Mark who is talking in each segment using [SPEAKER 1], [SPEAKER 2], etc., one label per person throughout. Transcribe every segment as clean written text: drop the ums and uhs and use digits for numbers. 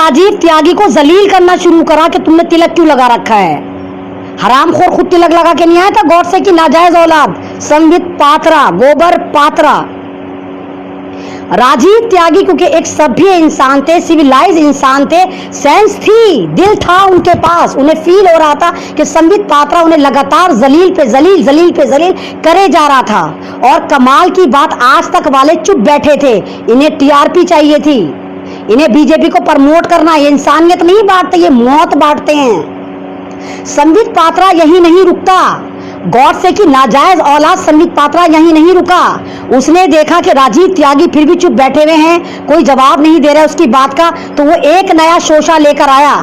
[SPEAKER 1] राजीव त्यागी को जलील करना शुरू करा कि तुमने तिलक क्यों लगा रखा है। हरामखोर खुद तिलक लगा के नहीं आया था, गॉडसे की नाजायज औलाद संबित पात्रा, गोबर पात्रा। राजीव त्यागी क्योंकि एक सभ्य इंसान थे, सिविलाइज इंसान थे, सेंस थी, दिल था उनके पास, उन्हें फील हो रहा था कि संबित पात्रा उन्हें लगातार जलील पे जलील जलील पे जलील करे जा रहा था। और कमाल की बात, आज तक वाले चुप बैठे थे, इन्हें टीआरपी चाहिए थी, इन्हें बीजेपी को प्रमोट करना। ये इंसानियत नहीं बांटते, ये मौत बांटते हैं। संबित पात्रा यही नहीं रुकता, गॉडसे की नाजायज औलाद संबित पात्रा यही नहीं रुका। उसने देखा कि राजीव त्यागी फिर भी चुप बैठे हुए हैं, कोई जवाब नहीं दे रहा उसकी बात का, तो वो एक नया शोषा लेकर आया।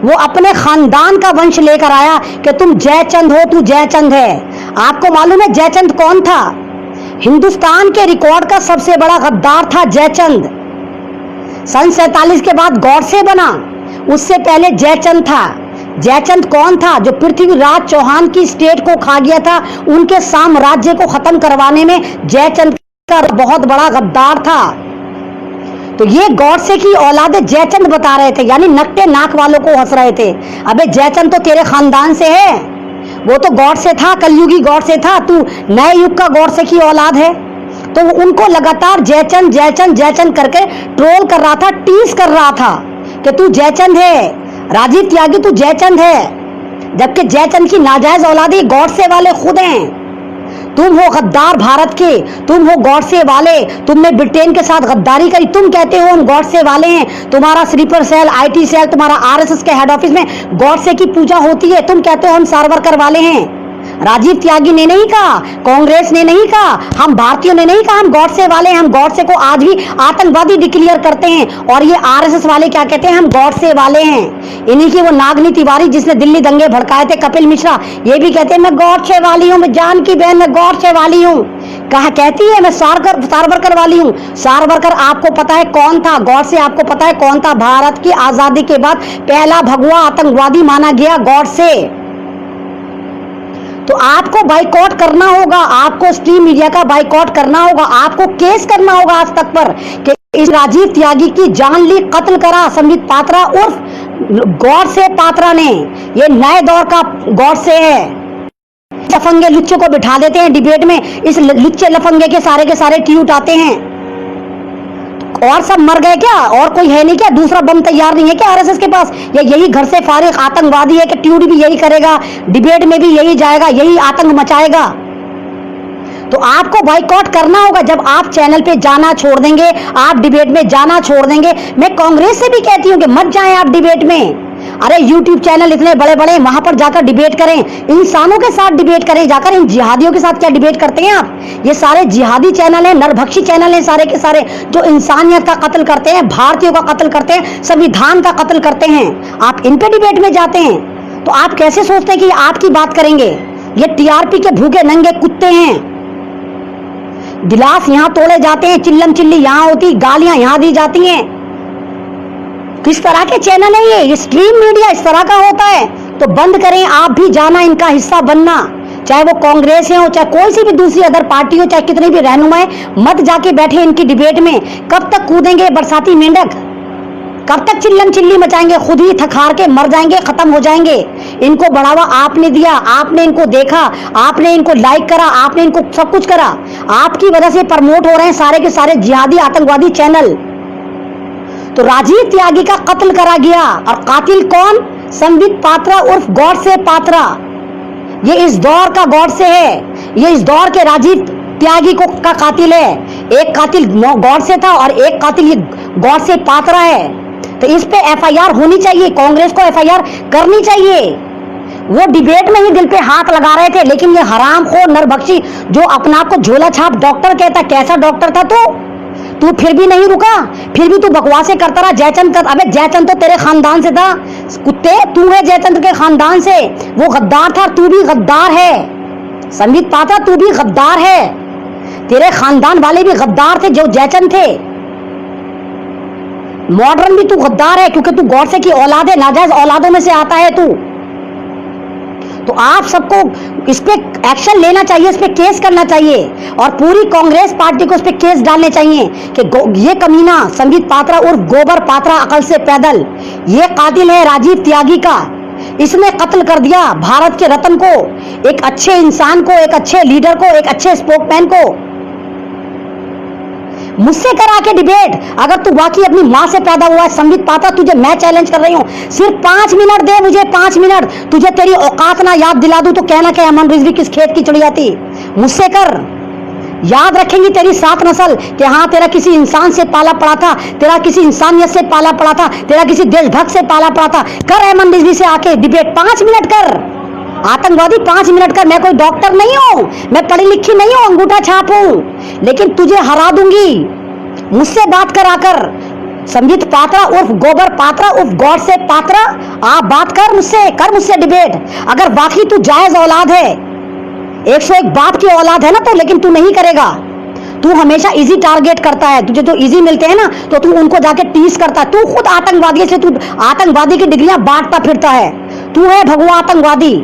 [SPEAKER 1] वो अपने खानदान का वंश लेकर आया कि तुम जयचंद हो, तू जयचंद है। आपको मालूम है जयचंद कौन था? हिंदुस्तान के रिकॉर्ड का सबसे बड़ा गद्दार था जयचंद। सन 47 के बाद गॉडसे बना, उससे पहले जयचंद था। जयचंद कौन था? जो पृथ्वीराज चौहान की स्टेट को खा गया था, उनके साम्राज्य को खत्म करवाने में जयचंद का बहुत बड़ा गद्दार था। तो ये गॉडसे की औलादे जयचंद बता रहे थे, यानी नकटे नाक वालों को हंस रहे थे। अबे जयचंद तो तेरे खानदान से है, वो तो गॉडसे था, कलयुगी गॉडसे था, तू नए युग का गॉडसे की औलाद है। तो उनको लगातार जयचंद जयचंद जयचंद करके ट्रोल कर रहा था, टीज कर रहा था कि तू जयचंद है, राजीव त्यागी तू जयचंद है, जबकि जयचंद की नाजायज औलादी गॉडसे वाले खुद हैं। तुम हो गद्दार भारत के, तुम हो गॉडसे वाले, तुमने ब्रिटेन के साथ गद्दारी करी, तुम कहते हो हम गॉडसे वाले हैं। तुम्हारा स्लीपर सेल, आईटी सेल, तुम्हारा आरएसएस के हेड ऑफिस में गॉडसे की पूजा होती है, तुम कहते हो हम सावरकर वाले हैं। राजीव त्यागी ने नहीं कहा, कांग्रेस ने नहीं कहा, हम भारतीयों ने नहीं कहा हम गॉडसे वाले हैं। हम गॉडसे को आज भी आतंकवादी डिक्लेयर करते हैं, और ये आरएसएस वाले क्या कहते हैं? हम गॉडसे वाले हैं। इन्हीं की वो नागनी तिवारी जिसने दिल्ली दंगे भड़काए थे, कपिल मिश्रा, ये भी कहते हैं मैं गॉडसे वाली हूँ, मैं जान की बहन, मैं गॉडसे वाली हूँ। कहा कहती है मैं सावरकर वाली हूँ। सावरकर आपको पता है कौन था? गॉडसे आपको पता है कौन था? भारत की आजादी के बाद पहला भगवा आतंकवादी माना गया गॉडसे। तो आपको बाइकआउट करना होगा, आपको स्ट्रीम मीडिया का बाइकआउट करना होगा, आपको केस करना होगा आज तक पर कि इस राजीव त्यागी की जान ली, कत्ल करा संबित पात्रा उर्फ गॉडसे पात्रा ने। ये नए दौर का गॉडसे है। लफंगे लुच्चे को बिठा देते हैं डिबेट में, इस लुच्चे लफंगे के सारे ट्यूट आते हैं। और सब मर गए क्या? और कोई है नहीं क्या? दूसरा बम तैयार नहीं है क्या आरएसएस के पास? या यही घर से फारिग आतंकवादी है कि ट्यूट भी यही करेगा, डिबेट में भी यही जाएगा, यही आतंक मचाएगा? तो आपको बाइकआउट करना होगा। जब आप चैनल पे जाना छोड़ देंगे, आप डिबेट में जाना छोड़ देंगे, मैं कांग्रेस से भी कहती हूँ कि मत जाएं आप डिबेट में। अरे यूट्यूब चैनल इतने बड़े बड़े, वहां पर जाकर डिबेट करें, इंसानों के साथ डिबेट करें, जाकर इन जिहादियों के साथ क्या डिबेट करते हैं आप? ये सारे जिहादी चैनल हैं, नरभक्षी चैनल हैं सारे के सारे, जो इंसानियत का कत्ल करते हैं, भारतीयों का कत्ल करते हैं, संविधान का कत्ल करते हैं। आप इन पे डिबेट में जाते हैं, तो आप कैसे सोचते हैं कि आपकी बात करेंगे? ये टीआरपी के भूखे नंगे कुत्ते हैं। गिलास यहां तोड़े जाते हैं, चिल्लम चिल्ली यहां होती, गालियां यहां दी जाती हैं। किस तरह के चैनल है ये स्ट्रीम मीडिया इस तरह का होता है? तो बंद करें, आप भी जाना, इनका हिस्सा बनना, चाहे वो कांग्रेस है हो, चाहे कोई सी भी दूसरी अदर पार्टी हो, चाहे कितनी भी रहनुमा है, मत जाके बैठे इनकी डिबेट में। कब तक कूदेंगे बरसाती मेंढक? कब तक चिल्लम चिल्ली मचाएंगे? खुद ही थक-हार के मर जाएंगे, खत्म हो जाएंगे। इनको बढ़ावा आपने दिया, आपने इनको देखा, आपने इनको लाइक करा, आपने इनको सब कुछ करा, आपकी वजह से प्रमोट हो रहे हैं सारे के सारे जिहादी आतंकवादी चैनल। तो राजीव त्यागी का कत्ल करा गया, और कातिल कौन? संबित पात्रा उर्फ गॉडसे पात्रा। ये इस दौर का गॉडसे है, ये इस दौर के राजीव त्यागी को का कातिल है। एक कातिल गॉडसे था और एक कातिल ये गॉडसे पात्रा है। तो इस पे एफआईआर होनी चाहिए, कांग्रेस को एफआईआर करनी चाहिए। वो डिबेट में ही दिल पे हाथ लगा रहे थे, लेकिन ये हरामखोर नरभक्षी जो अपना आप को झोला छाप डॉक्टर कहता, कैसा डॉक्टर था तू फिर भी नहीं रुका, फिर भी तू बकवासें करता रहा। जयचंद कर, अबे जयचंद तो तेरे खानदान से था कुत्ते, तू है जयचंद के खानदान से। वो गद्दार था, तू भी गद्दार है। संबित पात्रा तू भी गद्दार है, तेरे खानदान वाले भी गद्दार थे जो जयचंद थे। मॉडर्न भी तू गद्दार है, क्योंकि तू गॉडसे की औलाद है, नाजायज औलादों में से आता है तू। तो आप सबको इस पे एक्शन लेना चाहिए, इस पे केस करना चाहिए और पूरी कांग्रेस पार्टी को इस पे केस डालने चाहिए कि ये कमीना संबित पात्रा उर्फ गोबर पात्रा अकल से पैदल, ये कातिल है राजीव त्यागी का। इसने कत्ल कर दिया भारत के रत्न को, एक अच्छे इंसान को, एक अच्छे लीडर को, एक अच्छे स्पोकमैन को। मुझसे करा के डिबेट, अगर तू वाकई अपनी मां से पैदा हुआ है संबित पात्रा, तुझे मैं चैलेंज कर रही हूं, सिर्फ 5 मिनट दे मुझे, 5 मिनट, तुझे तेरी औकात ना याद दिला दूं तो कहना कि अमन रिजवी किस खेत की चिड़िया थी। मुझसे कर, याद रखेंगी तेरी 7 नस्ल कि हाँ तेरा किसी इंसान से पाला पड़ा था, तेरा किसी इंसानियत से पाला पड़ा था, तेरा किसी देशभक्त से पाला पड़ा था। कर अमन रिजवी से आके डिबेट 5 मिनट कर, आतंकवादी 5 मिनट कर। मैं कोई डॉक्टर नहीं हूं, मैं पढ़ी लिखी नहीं हूं, अंगूठा छाप हूं, लेकिन तुझे हरा दूंगी मुझसे बात कराकर। संबित पात्रा उर्फ गोबर पात्रा उर्फ गॉड से पात्रा, आप बात कर मुझसे, कर मुझसे डिबेट। अगर वाकई तू जायज औलाद है, 101 बाप की औलाद है ना तो, लेकिन तू नहीं करेगा। तू हमेशा इजी टारगेट करता है, तुझे जो इजी मिलते हैं ना तो तू उनको जाके टीज करता है। तू खुद आतंकवादी से, तू आतंकवादी की डिग्रियां बांटता फिरता है, तू है भगवा आतंकवादी।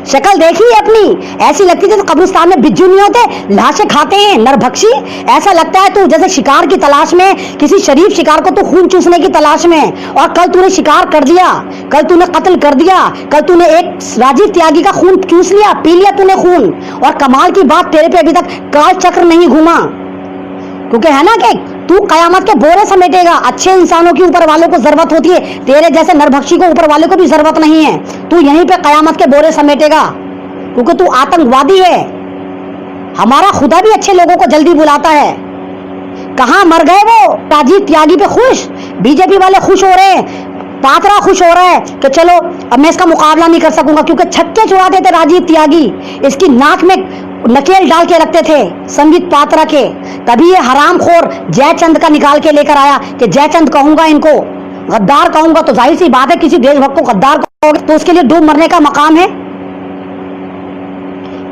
[SPEAKER 1] शक्ल देखी है अपनी, ऐसी लगती है जैसे कब्रिस्तान में बिज्जू नहीं होते, लाशें खाते हैं नरभक्षी। ऐसा लगता है तू जैसे शिकार की तलाश में, किसी शरीफ शिकार को तो खून चूसने की तलाश में। और कल तूने शिकार कर दिया, कल तूने कत्ल कर दिया, कल तूने एक राजीव त्यागी का खून चूस लिया, पी लिया तूने खून। और कमाल की बात, तेरे पे अभी तक काल चक्र नहीं घूमा, क्योंकि है ना कि तू कयामत के बोरे समेटेगा। अच्छे इंसानों की ऊपर वालों को जरूरत होती है, तेरे जैसे नरभक्षी को ऊपर वाले को भी जरूरत नहीं है। तू यहीं पे कयामत के बोरे समेटेगा क्योंकि तू आतंकवादी है। हमारा खुदा भी अच्छे लोगों को जल्दी बुलाता है। कहां मर गए वो राजीव त्यागी पे खुश, बीजेपी वाले खुश हो रहे हैं, पात्रा खुश हो रहा है कि चलो अब मैं इसका मुकाबला नहीं कर सकूंगा, क्योंकि छक्के छुड़ाते थे राजीव त्यागी, इसकी नाक में नकेल डाल के रखते थे संबित पात्रा के। तभी ये हरामखोर जयचंद का निकाल के लेकर आया कि जयचंद कहूंगा इनको, गद्दार कहूंगा तो जाहिर सी बात है किसी देशभक्त को गद्दार कहोगे तो उसके लिए डूब मरने का मकाम है।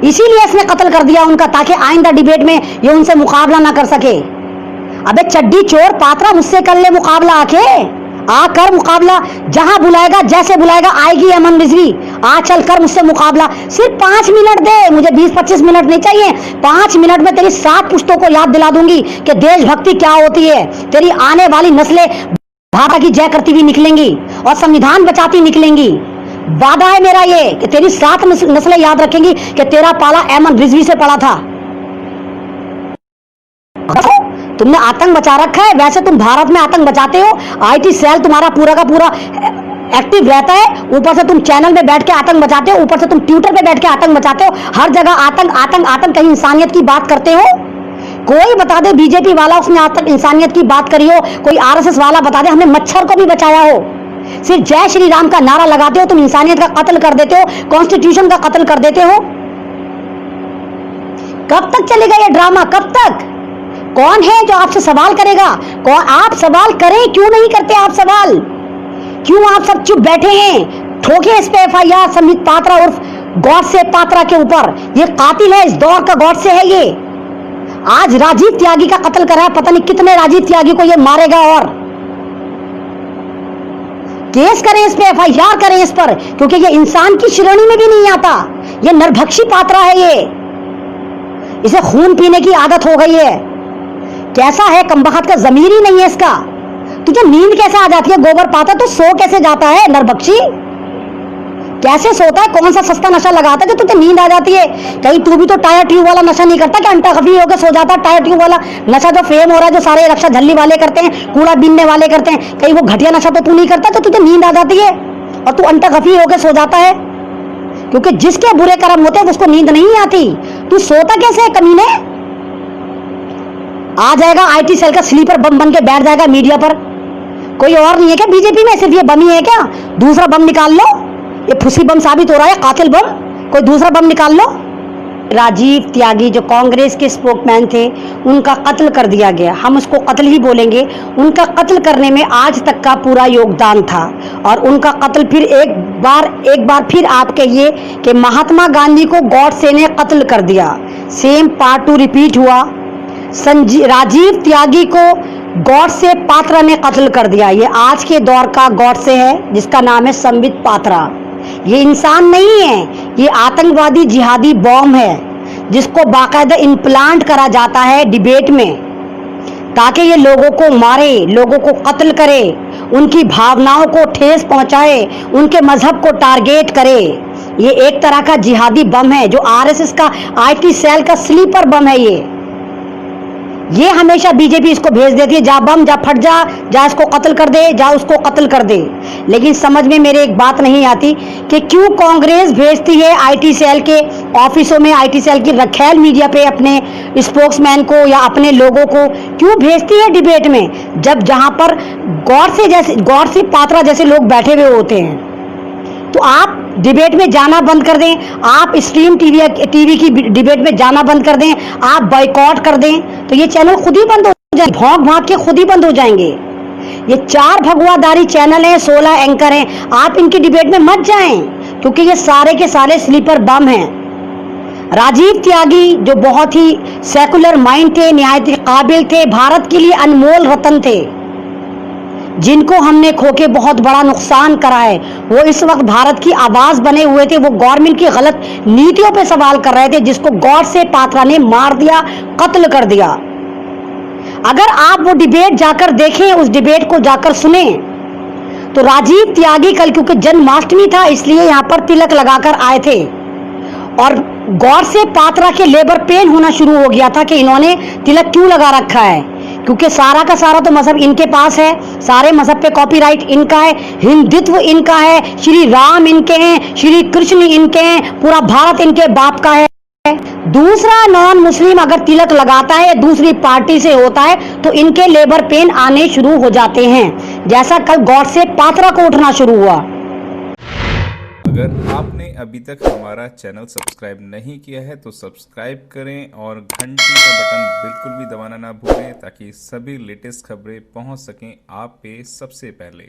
[SPEAKER 1] इसीलिए इसने कत्ल कर दिया उनका, ताकि आइंदा डिबेट में ये उनसे मुकाबला ना कर सके। अबे चड्डी चोर पात्रा, मुझसे कर ले मुकाबला, आकर मुकाबला, जहां बुलाएगा जैसे बुलाएगा आएगी अमन रिजवी, आ चल कर मुझसे मुकाबला। सिर्फ 5 मिनट दे मुझे, 20-25 मिनट नहीं चाहिए। 5 मिनट में तेरी 7 पुश्तों को याद दिला दूंगी कि देशभक्ति क्या होती है। तेरी आने वाली नस्लें भाषा की जय करती हुई निकलेंगी और संविधान बचाती निकलेंगी। वादा है मेरा ये कि तेरी 7 नस्लें याद रखेंगी कि तेरा पाला अमन रिजवी से पड़ा था। तुमने आतंक बचा रखा है, वैसे तुम भारत में आतंक बचाते हो। आईटी सेल तुम्हारा पूरा का पूरा एक्टिव रहता है, ऊपर से तुम चैनल में बैठ के आतंक बचाते हो, ऊपर से तुम ट्विटर पे बैठ के आतंक बचाते हो। हर जगह आतंक आतंक आतंक, कहीं इंसानियत की बात करते हो? कोई बता दे बीजेपी वाला उसने आतंक इंसानियत की बात करी हो, कोई आरएसएस वाला बता दे हमने मच्छर को भी बचाया हो। सिर्फ जय श्री राम का नारा लगाते हो तुम, इंसानियत का कत्ल कर देते हो, कॉन्स्टिट्यूशन का कत्ल कर देते हो। कब तक चलेगा ये ड्रामा, कब तक? कौन है जो आपसे सवाल करेगा? कौन? आप सवाल करें, क्यों नहीं करते आप सवाल? क्यों आप सब चुप बैठे हैं? ठोके इस पे एफआईआर संबित पात्रा उर्फ गॉड से पात्रा के ऊपर। ये कातिल है, इस दौर का गॉड से है ये। आज राजीव त्यागी का कत्ल करा है, पता नहीं कितने राजीव त्यागी को ये मारेगा। और केस करें इस पे, एफआईआर करें इस पर, क्योंकि ये इंसान की श्रेणी में भी नहीं आता। ये नरभक्षी पात्रा है, ये इसे खून पीने की आदत हो गई है। कैसा है कमबख्त का, जमीर ही नहीं है इसका। तुझे नींद कैसे आ जाती है गोबर पाता, तो सो कैसे जाता है नरभक्षी? कैसे सोता है? कौन सा सस्ता नशा लगाता है जो तुझे नींद आ जाती है? कहीं तू भी तो टायर ट्यूब वाला नशा नहीं करता कि अंटा खफी होकर सो जाता? टायर ट्यूब वाला नशा जो फेम हो रहा है, जो सारे रक्षा झल्ली वाले करते हैं, कूड़ा बीनने वाले करते हैं, कहीं वो घटिया नशा तो तू नहीं करता तो तुझे नींद आ जाती है और तू अंटा खफी होकर सो जाता है? क्योंकि जिसके बुरे कर्म होते हैं उसको नींद नहीं आती। तू सोता कैसे है कमीने? आ जाएगा आईटी सेल का स्लीपर बम बन के बैठ जाएगा मीडिया पर। कोई और नहीं है क्या बीजेपी में? सिर्फ ये बम ही है क्या? दूसरा बम निकाल लो, ये फुसी बम साबित हो रहा है, कातिल बम। कोई दूसरा बम निकाल लो। राजीव त्यागी जो कांग्रेस के स्पोकमैन थे, उनका कत्ल कर दिया गया, हम उसको कत्ल ही बोलेंगे। उनका कत्ल करने में आज तक का पूरा योगदान था और उनका कत्ल फिर एक बार फिर आप कहिए कि महात्मा गांधी को गॉडसे ने कत्ल कर दिया। सेम पार्ट 2 रिपीट हुआ। राजीव त्यागी को गॉडसे पात्रा ने कत्ल कर दिया। ये आज के दौर का गॉडसे है जिसका नाम है संबित पात्रा। ये इंसान नहीं है, ये आतंकवादी जिहादी बॉम्ब है जिसको बाकायदा इम्प्लांट करा जाता है डिबेट में, ताकि ये लोगों को मारे, लोगों को कत्ल करे, उनकी भावनाओं को ठेस पहुंचाए, उनके मजहब को टारगेट करे। ये एक तरह का जिहादी बम है जो आरएसएस का आईटी सेल का स्लीपर बम है। ये हमेशा बीजेपी इसको भेज देती है, जा बम, जा फट जा इसको कत्ल कर दे, जा उसको कत्ल कर दे। लेकिन समझ में मेरे एक बात नहीं आती कि क्यों कांग्रेस भेजती है आईटी सेल के ऑफिसों में, आईटी सेल की रखेल मीडिया पे अपने स्पोक्समैन को या अपने लोगों को क्यों भेजती है डिबेट में, जब जहां पर गौर से पात्रा जैसे लोग बैठे हुए होते हैं। तो आप डिबेट में जाना बंद कर दें, आप स्ट्रीम टीवी की डिबेट में जाना बंद कर दें, आप बॉयकॉट कर दें, तो ये चैनल खुद ही बंद हो जाएंगे, भौंक भाग के खुद ही बंद हो जाएंगे। ये 4 भगवादारी चैनल हैं, 16 एंकर हैं, आप इनकी डिबेट में मत जाएं, क्योंकि ये सारे के सारे स्लीपर बम हैं। राजीव त्यागी जो बहुत ही सेकुलर माइंड थे, निहायत काबिल थे, भारत के लिए अनमोल रतन थे, जिनको हमने खो के बहुत बड़ा नुकसान करा है, वो इस वक्त भारत की आवाज बने हुए थे। वो गवर्नमेंट की गलत नीतियों पे सवाल कर रहे थे, जिसको गौर से पात्रा ने मार दिया, कत्ल कर दिया। अगर आप वो डिबेट जाकर देखें, उस डिबेट को जाकर सुने, तो राजीव त्यागी कल क्योंकि जन्माष्टमी था इसलिए यहां पर तिलक लगाकर आए थे, और गौर से पात्रा के लेबर पेन होना शुरू हो गया था कि इन्होंने तिलक क्यों लगा रखा है, क्योंकि सारा का सारा तो मजहब इनके पास है, सारे मजहब पे कॉपीराइट इनका है, हिंदुत्व इनका है, श्री राम इनके हैं, श्री कृष्ण इनके हैं, पूरा भारत इनके बाप का है। दूसरा नॉन मुस्लिम अगर तिलक लगाता है, दूसरी पार्टी से होता है, तो इनके लेबर पेन आने शुरू हो जाते हैं, जैसा कल गौर से पात्रा को उठना शुरू हुआ।
[SPEAKER 2] अगर आपने अभी तक हमारा चैनल सब्सक्राइब नहीं किया है तो सब्सक्राइब करें और घंटी का बटन बिल्कुल भी दबाना ना भूलें, ताकि सभी लेटेस्ट खबरें पहुंच सकें आप पे सबसे पहले।